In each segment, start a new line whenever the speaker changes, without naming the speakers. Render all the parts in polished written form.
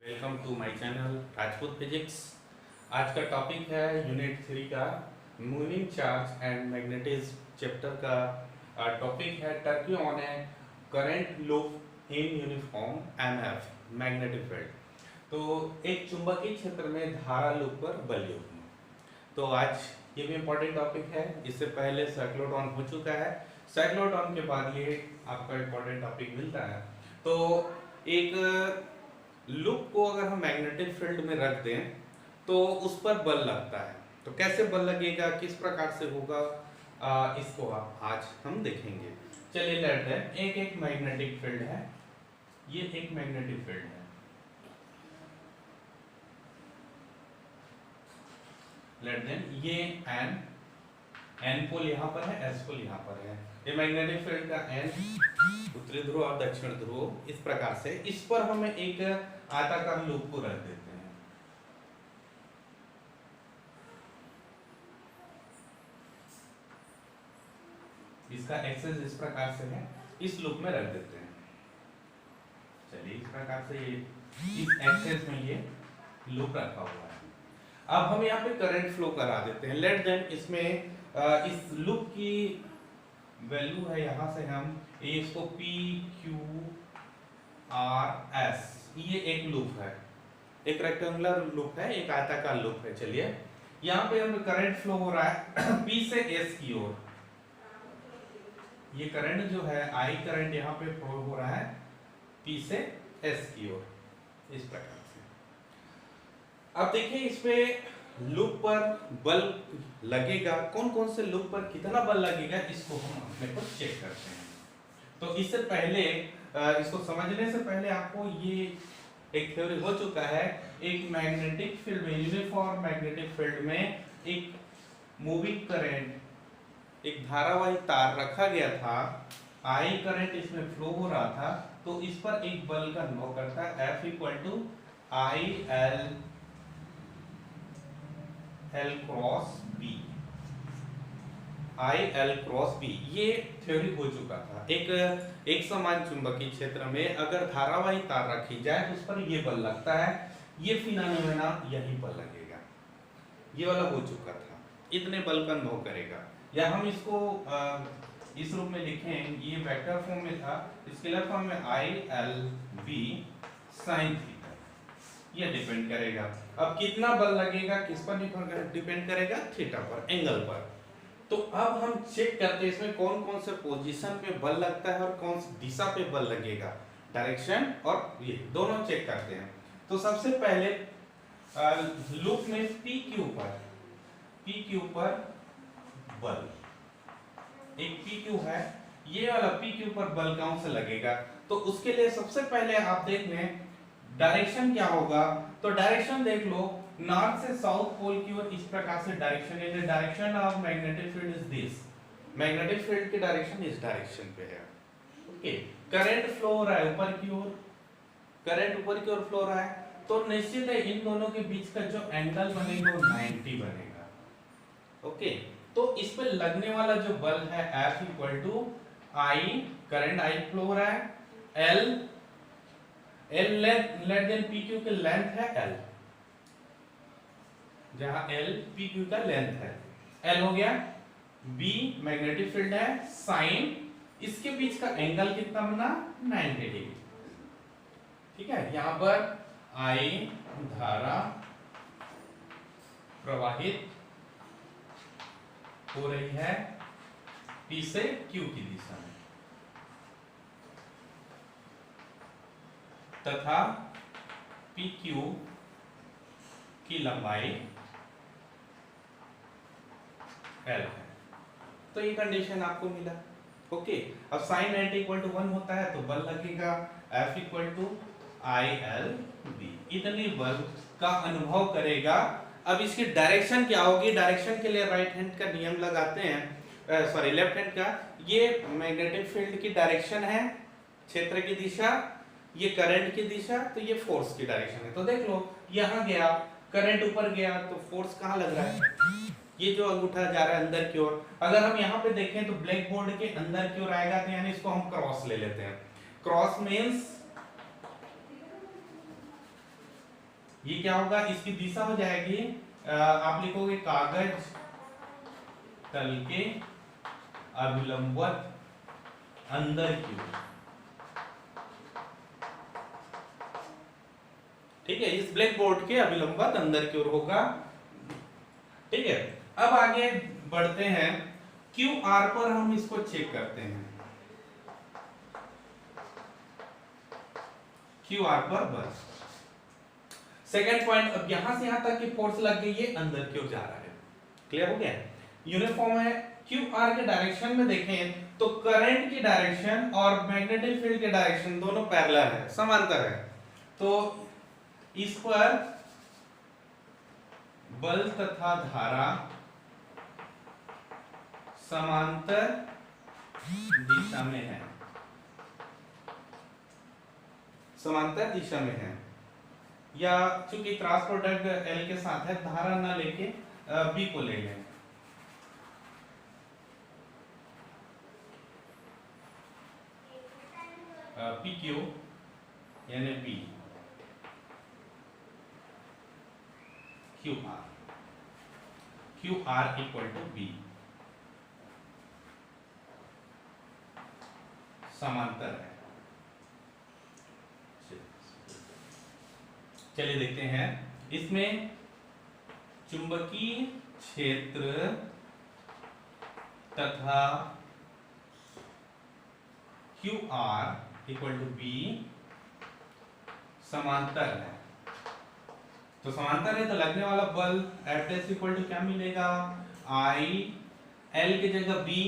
Welcome to my channel Rajput physics. आज का topic है यूनिट 3 का moving charge and magnetism chapter का टॉपिक है torque on a current loop in uniform MF magnetic field. तो एक चुंबकीय क्षेत्र में धारा लूप पर बल युग्म। तो आज ये भी इम्पोर्टेंट टॉपिक है। इससे पहले साइक्लोट्रॉन हो चुका है, साइक्लोट्रॉन के बाद ये आपका इम्पोर्टेंट टॉपिक मिलता है। तो एक लूप को अगर हम मैग्नेटिक फील्ड में रख दें तो उस पर बल लगता है। तो कैसे बल लगेगा, किस प्रकार से होगा, इसको आज हम देखेंगे। चलिए लेते हैं, एक मैग्नेटिक फील्ड है, ये एक मैग्नेटिक फील्ड है। लेट देन ये एन पोल यहाँ पर है, एस पोल यहाँ पर है। ये मैग्नेटिक फील्ड का एन उत्तरी ध्रुव और दक्षिण ध्रुव इस प्रकार से, इस पर हम एक आयताकार लूप को रख देते हैं। इसका एक्सेस इस प्रकार से है, इस लूप में रख देते हैं। चलिए इस प्रकार से ये इस एक्सेस में ये लूप रखा हुआ है। अब हम यहाँ पे करंट फ्लो करा देते हैं। लेट देन इसमें इस लूप की वैल्यू है, यहाँ से हम इसको P Q R S, ये एक लूप है, एक रेक्टेंगुलर लूप है, एक आयताकार लूप है। चलिए यहाँ पे हम करंट फ्लो हो रहा है P से S की ओर। ये करंट जो है I करंट यहाँ पे फ्लो हो रहा है P से S की ओर, इस प्रकार से। अब देखिए इसमें लूप पर बल लगेगा, कौन कौन से लूप पर कितना बल लगेगा, इसको हम अपने को चेक करते हैं। तो इससे पहले इसको समझने से पहले आपको ये एक थ्योरी हो चुका है। एक मैग्नेटिक फील्ड में, यूनिफॉर्म मैग्नेटिक फील्ड में एक मूविंग करंट, एक धारावाही तार रखा गया था, आई करंट इसमें फ्लो हो रहा था। तो इस पर एक बल का अनुभव करता है F equal to I L cross B, I L cross B. ये थ्योरी हो चुका था। एक समान चुंबकीय क्षेत्र में अगर धारावाही तार रखी जाए तो उस पर ये बल लगता है, ये फिनोमेना यही पर लगेगा। ये वाला हो चुका था, इतने बल का अनुभव करेगा। या हम इसको इस रूप में लिखें, ये वेक्टर फॉर्म में था, स्केलर फॉर्म में I L B sine theta, ये डिपेंड करेगा। अब कितना बल लगेगा किस पर डिपेंड करेगा, थीटा पर, एंगल पर। तो अब हम चेक करते हैं इसमें कौन कौन से पोजीशन पे बल लगता है और कौन सी दिशा पे बल लगेगा, डायरेक्शन और ये दोनों चेक करते हैं। तो सबसे पहले लूप में पी क्यू पर बल, एक पी क्यू है, ये वाला पी क्यू पर बल कौन से लगेगा। तो उसके लिए सबसे पहले आप देख लें डायरेक्शन क्या होगा। तो डायरेक्शन देख लो, नॉर्थ से साउथ पोल की ओर इस प्रकार से डायरेक्शन है। The direction of magnetic field is this, magnetic field की डायरेक्शन इस डायरेक्शन पे है। ओके, करंट फ्लो हो रहा है ऊपर की ओर, करंट ऊपर की ओर फ्लो हो रहा है, तो निश्चित है इन दोनों के बीच का जो एंगल बनेगा वो 90 बनेगा। ओके, तो इस पे लगने वाला जो बल है F equal to I, current I flow हो रहा है, L लेट देन PQ की लेंथ है L, जहां L PQ का लेंथ है, L हो गया। B मैग्नेटिक फील्ड है, साइन, इसके बीच का एंगल कितना बना, 90 डिग्री। ठीक है, यहां पर I धारा प्रवाहित हो रही है P से Q की दिशा में, तथा PQ की लंबाई L है। तो ये कंडीशन आपको मिला। ओके, अब साइन 90 इक्वल टू 1 होता है तो बल लगेगा F equal to I L B, इतनी बल का अनुभव करेगा। अब इसकी डायरेक्शन क्या होगी, डायरेक्शन के लिए राइट हैंड का नियम लगाते हैं, सॉरी लेफ्ट हैंड का। ये मैग्नेटिक फील्ड की डायरेक्शन है, क्षेत्र की दिशा, ये करंट की दिशा, तो ये फोर्स की डायरेक्शन है। तो देख लो यहाँ गया करंट, ऊपर गया तो फोर्स कहाँ लग रहा है, ये जो अंगूठा जा रहा है अंदर की ओर। अगर हम यहाँ पे देखें तो ब्लैक बोर्ड के अंदर की ओर आएगा, तो यानी इसको हम क्रॉस ले लेते हैं। क्रॉस मींस ये क्या होगा, इसकी दिशा हो जाएगी आप लिखोगे कागज तल के अभिलंबवत अंदर की ओर। ठीक है, इस ब्लैक बोर्ड के अभिलंबवत अंदर की ओर होगा। ठीक है, अब आगे बढ़ते हैं, क्यू आर पर हम इसको चेक करते हैं। क्यू आर पर बस सेकेंड पॉइंट, अब यहां से यहां तक की फोर्स लग गई है, अंदर की ओर जा रहा है। क्लियर हो गया, यूनिफॉर्म है। क्यू आर के डायरेक्शन में देखें तो करंट की डायरेक्शन और मैग्नेटिक फील्ड के डायरेक्शन दोनों पैरेलल है, समांतर है। तो इस पर बल तथा धारा समांतर दिशा में है, समांतर दिशा में है। या चूंकि क्रॉस प्रोडक्ट एल के साथ है, धारा ना लेके बी को ले लें। पी क्यू यानी B Q R equal to B, समांतर है। चलिए देखते हैं, इसमें चुंबकीय क्षेत्र तथा Q R equal to B समांतर है। तो समांतर है तो लगने वाला बल F डैश इक्वल टू क्या मिलेगा, आई एल की जगह बी,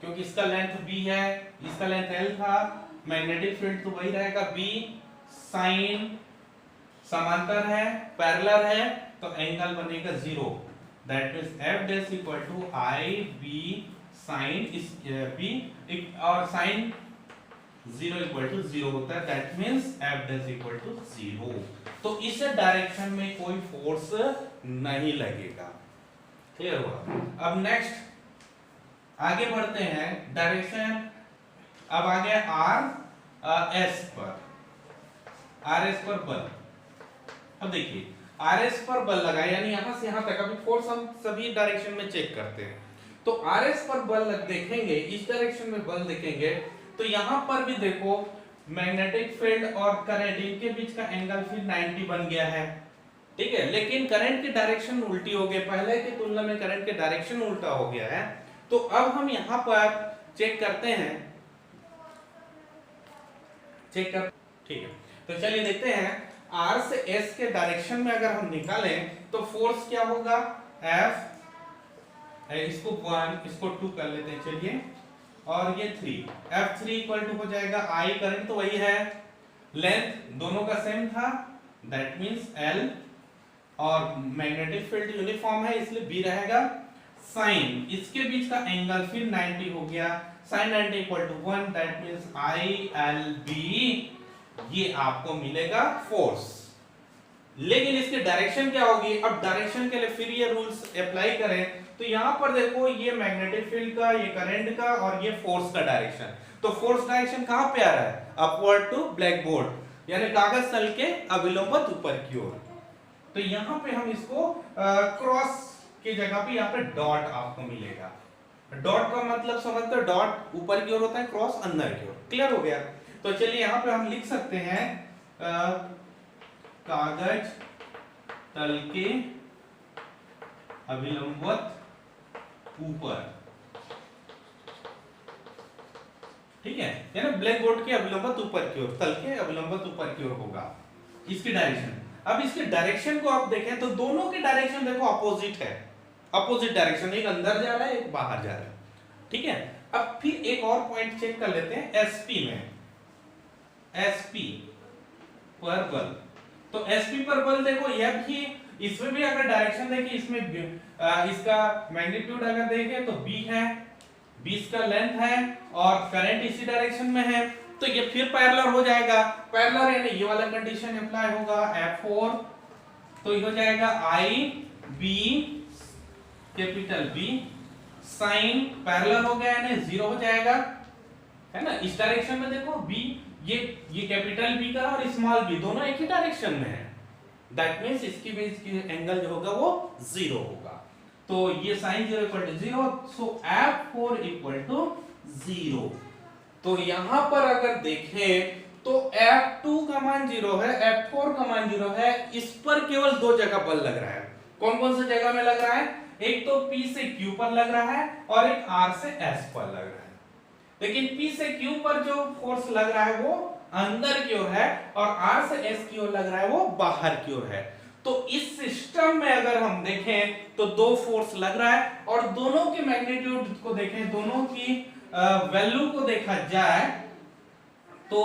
क्योंकि इसका लेंथ बी है, इसका लेंथ एल था, मैग्नेटिक फील्ड तो वही रहेगा बी, साइन समांतर है, पैरेलल है, तो एंगल बनेगा 0, that means F dash equal to I B sine इस बी, और साइन 0 इक्वल टू 0 होता है, that means F dash equal to 0। तो इस डायरेक्शन में कोई फोर्स नहीं लगेगा। क्लियर हुआ। अब नेक्स्ट आगे बढ़ते हैं, डायरेक्शन अब आ गया आर एस पर, आर एस पर बल। अब देखिए आर एस पर बल लगा, यानी यहां से यहां तक, अभी फोर्स हम सभी डायरेक्शन में चेक करते हैं। तो आर एस पर बल देखेंगे, इस डायरेक्शन में बल देखेंगे, तो यहां पर भी देखो मैग्नेटिक फील्ड और करंट इनके बीच का एंगल फिर 90 बन गया है। ठीक है, लेकिन करंट की डायरेक्शन उल्टी हो गई, पहले की तुलना में करंट की डायरेक्शन उल्टा हो गया है। तो अब हम यहां पर चेक करते हैं, चेक कर, ठीक है। तो चलिए देखते हैं, R से S के डायरेक्शन में अगर हम निकालें तो फोर्स क्या होगा, F, इसको 1 इसको 2 कर लेते हैं, चलिए, और ये 3, F3 इक्वल टू हो जाएगा I, करंट तो वही है, लेंथ दोनों का सेम था, दैट मींस L, और मैग्नेटिक फील्ड यूनिफॉर्म है इसलिए B रहेगा, साइन इसके बीच का एंगल फिर 90 हो गया, sine 90 equal to 1, that means ILB, ये आपको मिलेगा फोर्स। लेकिन इसकी डायरेक्शन क्या होगी, अब डायरेक्शन के लिए फिर ये रूल्स अप्लाई करें, तो यहां पर देखो ये मैग्नेटिक फील्ड का, ये करंट का, और ये फोर्स का डायरेक्शन। तो फोर्स डायरेक्शन कहां पे आ रहा है, अपवर्ड टू ब्लैक बोर्ड, यानी कागज तल के अभिलंबवत ऊपर की ओर। तो यहां पे हम इसको क्रॉस की जगह पे यहाँ पे डॉट आपको मिलेगा। डॉट का मतलब समझते हो, डॉट ऊपर की ओर होता है, क्रॉस अंदर की ओर। क्लियर हो गया। तो चलिए यहाँ पे हम लिख सकते हैं कागज तल के अभिलंबवत ऊपर, ठीक है, यानी ब्लैक बोर्ड के अभिलंबवत ऊपर की ओर, तल के अभिलंबवत ऊपर की ओर होगा इसकी डायरेक्शन। अब इसके डायरेक्शन को आप देखें तो दोनों की डायरेक्शन देखो अपोजिट है, अपोजिट डायरेक्शन, एक अंदर जा रहा है एक बाहर जा रहा है। ठीक है, अब फिर एक और पॉइंट चेक कर लेते हैं एसपी में, एसपी पर बल। तो एसपी पर बल देखो, यह भी इसमें भी अगर डायरेक्शन देखें, इसमें इसका मैग्नीट्यूड अगर देखें तो b है, b इसका लेंथ है, और करंट इसी डायरेक्शन में है, तो ये फिर पैरेलल हो जाएगा। पैरेलल यानी ये वाला कंडीशन अप्लाई होगा, F4, तो ये हो जाएगा I B capital B sine, parallel हो गया यानी 0 हो जाएगा, है ना। इस डायरेक्शन में देखो B, ये कैपिटल B का और स्मॉल b दोनों एक ही डायरेक्शन में है, दैट मीन्स इसकी बेस की एंगल जो होगा वो 0 होगा। तो ये sin 0 equal to 0, so F4 equal to 0। तो यहां पर अगर देखें तो F2 का मान 0 है, F4 का मान 0 है, इस पर केवल दो जगह बल लग रहा है। कौन कौन सी जगह में लग रहा है? एक तो P से Q पर लग रहा है और एक R से S पर लग रहा है। लेकिन P से Q पर जो फोर्स लग रहा है वो अंदर की ओर है और R से S की ओर लग रहा है वो बाहर की ओर है। तो इस सिस्टम में अगर हम देखें तो दो फोर्स लग रहा है और दोनों के मैग्नीट्यूड को देखें, दोनों की वैल्यू को देखा जाए तो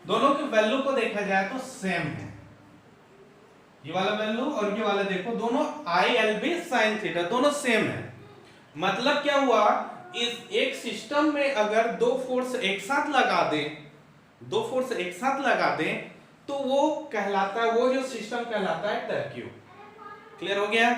दोनों की वैल्यू को देखा जाए तो सेम है। ये वाला वैल्यू और ये वाला देखो, दोनों ILB sin थीटा दोनों सेम है। मतलब क्या हुआ, इस एक सिस्टम में अगर दो फोर्स एक साथ लगा दें, दो फोर्स एक साथ लगा दें तो वो कहलाता है, वो जो सिस्टम कहलाता है टर्क्यू। क्लियर हो गया?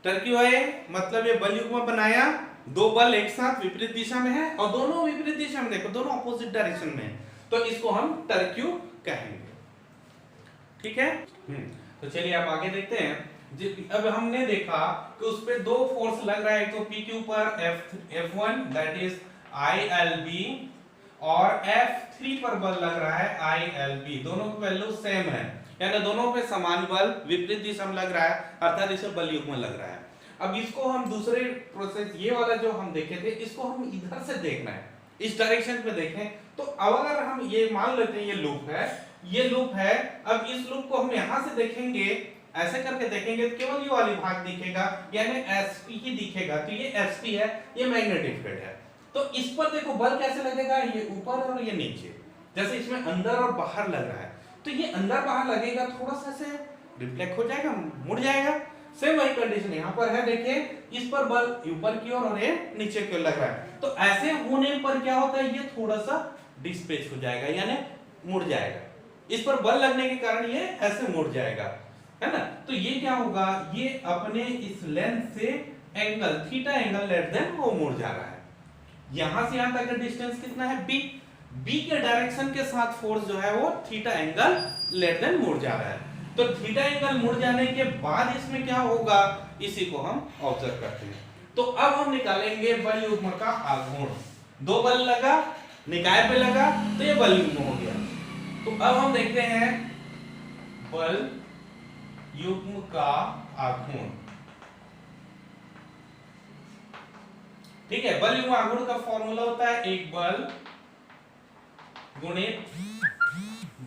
टर्क्यू है मतलब ये बल युग्म बनाया, दो बल एक साथ विपरीत दिशा में है और दोनों विपरीत दिशा में, देखो दोनों अपोजिट डायरेक्शन में है, तो इसको हम टर्क्यू कहेंगे। ठीक है? तो चलिए आप आगे देखते हैं। अब हमने देखा कि उस पे दो फोर्स लग रहा है, तो PQ पर F1 दैट इज ILB और F3 पर बल लग रहा है ILB। दोनों की वैल्यू सेम है, यानी दोनों पे समान बल विपरीत दिशा में लग रहा है, अर्थात इसे बल युग्म लग रहा है। अब इसको हम दूसरे प्रोसेस, ये वाला जो हम देखे थे, इसको हम इधर से देखना है, इस डायरेक्शन पे देखें। तो अगर हम ये मान लेते हैं ये लूप है, ये लूप है, अब इस लूप को हम यहां से देखेंगे, ऐसे करके देखेंगे तो केवल ये वाली भाग दिखेगा, यानी SP ही दिखेगा। तो ये SP है, ये मैग्नेटिक फील्ड है। तो इस पर देखो बल कैसे लगेगा, ये ऊपर और ये नीचे, जैसे इसमें अंदर और बाहर लग रहा है, तो ये अंदर बाहर लगेगा, थोड़ा सा से रिफ्लेक्ट हो जाएगा, मुड़ जाएगा। सेम वही कंडीशन यहाँ पर है, देखिए इस पर बल ऊपर की ओर और ये नीचे की ओर लग रहा है। तो ऐसे होने पर क्या होता है, ये थोड़ा सा डिस्प्लेस हो जाएगा, यानी मुड़ जाएगा। इस पर बल लगने के कारण ये ऐसे मुड़ जाएगा, है ना। तो ये क्या होगा, ये अपने इस लेंथ से angle theta angle let then वो मुड़ जा रहा है। यहां से यहां तक का डिस्टेंस कितना है, B के डायरेक्शन के साथ फोर्स जो है वो थीटा एंगल लेट देन मुड़ जा रहा है। तो थीटा एंगल मुड़ जाने के बाद इसमें क्या होगा, इसी को हम ऑब्जर्व करते हैं। तो अब हम निकालेंगे बल युग्म का आघूर्ण। दो बल लगा, निकाय पे लगा, तो ये बल युग्म हो गया। तो अब हम देखते हैं बल युग्म का आघूर्ण। ठीक है, बल युग्म आघूर्ण का फॉर्मूला होता है एक बल गुणित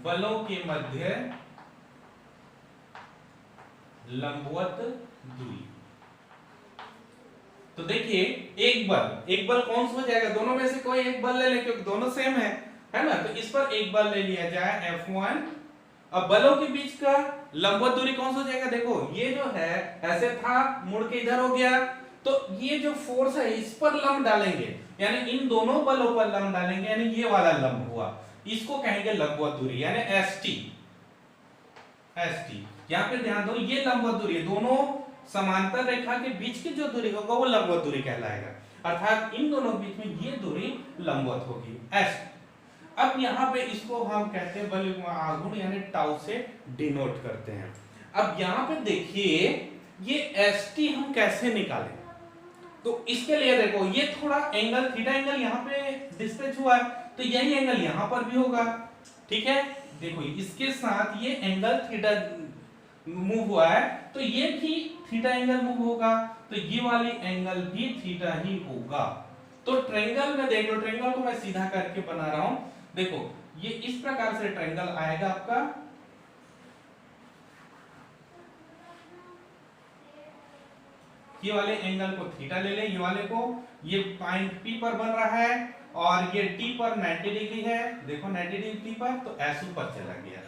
बलों के मध्य लंबवत दूरी। तो देखिए एक बल कौन सा हो जाएगा, दोनों में से कोई एक बल ले लें क्योंकि दोनों सेम है ना। तो इस पर एक बल ले लिया जाए F1। अब बलों के बीच का लंबवत दूरी कौन सा हो जाएगा, देखो ये जो है ऐसे था, मुड़ के इधर हो गया, तो ये जो फोर्स है इस पर लंब डालेंगे, यानी इन दोनों बलों पर लंब डालेंगे, यानी ये वाला लंब हुआ, इसको कहेंगे लंबवत दूरी, यानी ST। यहाँ पे ध्यान दो, ये लंबवत दूरी है, दोनों समांतर रेखा के बीच की जो दूरी होगा वो लंबवत दूरी कहलाएगा, अर्थात इन दोनों के बीच में ये दूरी लंबवत होगी S। अब यहाँ पे इसको हम कहते हैं बल युग्म आघूर्ण, यानी टाउ से डिनोट करते हैं। अब यहाँ पे देखिए ये ST हम कैसे निकालें, तो इसके लिए देखो ये थोड़ा एंगल थीटा एंगल यहाँ पे डिस्प्लेस हुआ है, तो यही एंगल यहाँ पर भी होगा। ठीक है, देखो इसके साथ ये एंगल थीटा मूव हुआ है, तो ये भी थीटा एंगल मूव होगा, तो ये वाली एंगल भी थीटा ही होगा। तो ट्रायंगल में देख लो, ट्रायंगल को मैं सीधा करके बना रहा हूं, देखो ये इस प्रकार से ट्रायंगल आएगा आपका। ये वाले एंगल को थीटा ले लें, ये वाले को, ये पॉइंट P पर बन रहा है और ये T पर 90 डिग्री है, देखो 90 डिग्री पर, तो S ऊपर चला गया।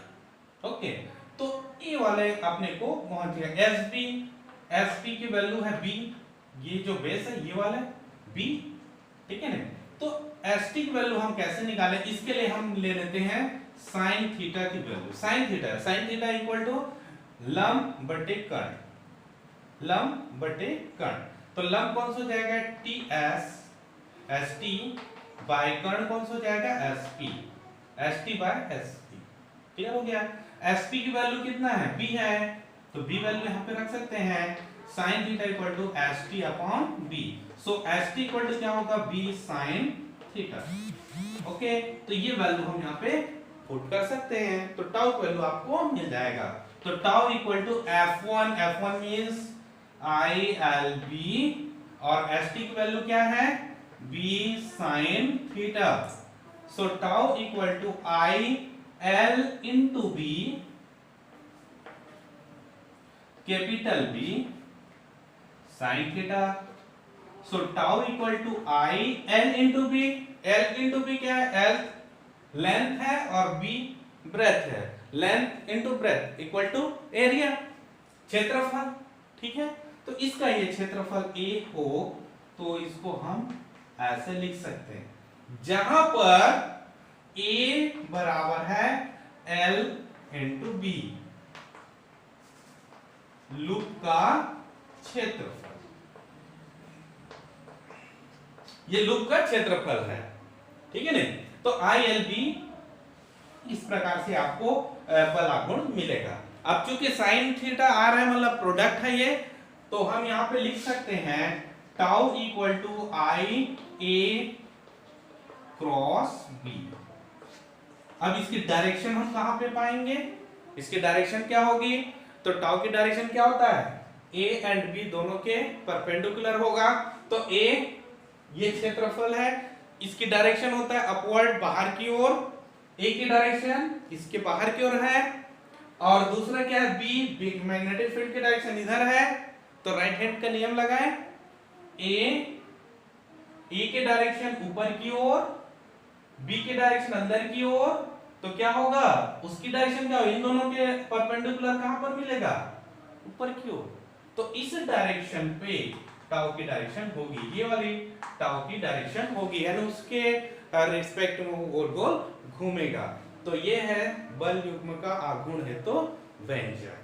ओके, तो ये वाले अपने को पहुंच गया SP की वैल्यू है B, ये जो बेस है ये वाला B, ठीक है ना। तो ST की वैल्यू हम कैसे निकालें, इसके लिए हम ले लेते हैं sin थीटा की value. sin theta equal to लंब बटे कर्ण, लंब बटे कर्ण। तो लंब कौन सा हो जाएगा TS ST बाय कर्ण कौन सा हो जाएगा SP ST by ST। Clear हो गया। एसपी की वैल्यू कितना है, बी है, तो बी वैल्यू यहाँ पे रख सकते हैं, sin theta equal to S T upon B. So S T equal to क्या होगा, बी sin थीटा। ओके, तो ये वैल्यू हम यहाँ पे पुट कर सकते हैं, तो टाउ की वैल्यू आपको मिल जाएगा। तो tau equal to f1 means I L B, और एस टी की वैल्यू क्या है, B sin theta. So tau equal to I L into B, capital B sin theta. So tau equal to I L into B, L into B क्या है, L length है और B breadth है, length into breadth equal to area, क्षेत्रफल। ठीक है, तो इसका ये क्षेत्रफल ए हो तो इसको हम ऐसे लिख सकते हैं, जहां पर ए बराबर है एल इंटू बी, लूप का क्षेत्रफल, ये लूप का क्षेत्रफल है। ठीक है नहीं, तो आई एल बी इस प्रकार से आपको बल आघूर्ण मिलेगा। अब चूंकि साइन थीटा आ रहा है, मतलब प्रोडक्ट है ये, तो हम यहां पे लिख सकते हैं tau equal to I A cross B. अब इसकी डायरेक्शन हम कहां पे पाएंगे, इसकी डायरेक्शन क्या होगी, तो टाउ की डायरेक्शन क्या होता है, ए एंड बी दोनों के परपेंडिकुलर होगा। तो ए ये क्षेत्रफल है, इसकी डायरेक्शन होता है अपवर्ड, बाहर की ओर, ए की डायरेक्शन इसके बाहर की ओर है, और दूसरा क्या है, बी मैग्नेटिक फील्ड की डायरेक्शन इधर है, तो राइट हैंड का नियम लगाएं, ए की डायरेक्शन ऊपर की ओर, बी की डायरेक्शन अंदर की ओर, तो क्या होगा, उसकी डायरेक्शन क्या होगी, इन दोनों के परपेंडिकुलर कहां पर मिलेगा, ऊपर की ओर। तो इस डायरेक्शन पे टाउ की डायरेक्शन होगी, ये वाली टाउ की डायरेक्शन होगी, यानी उसके रिस्पेक्ट में वो गोल गोल घूमेगा। तो ये है बल युग्म का आघूर्ण है तो व्यंजक।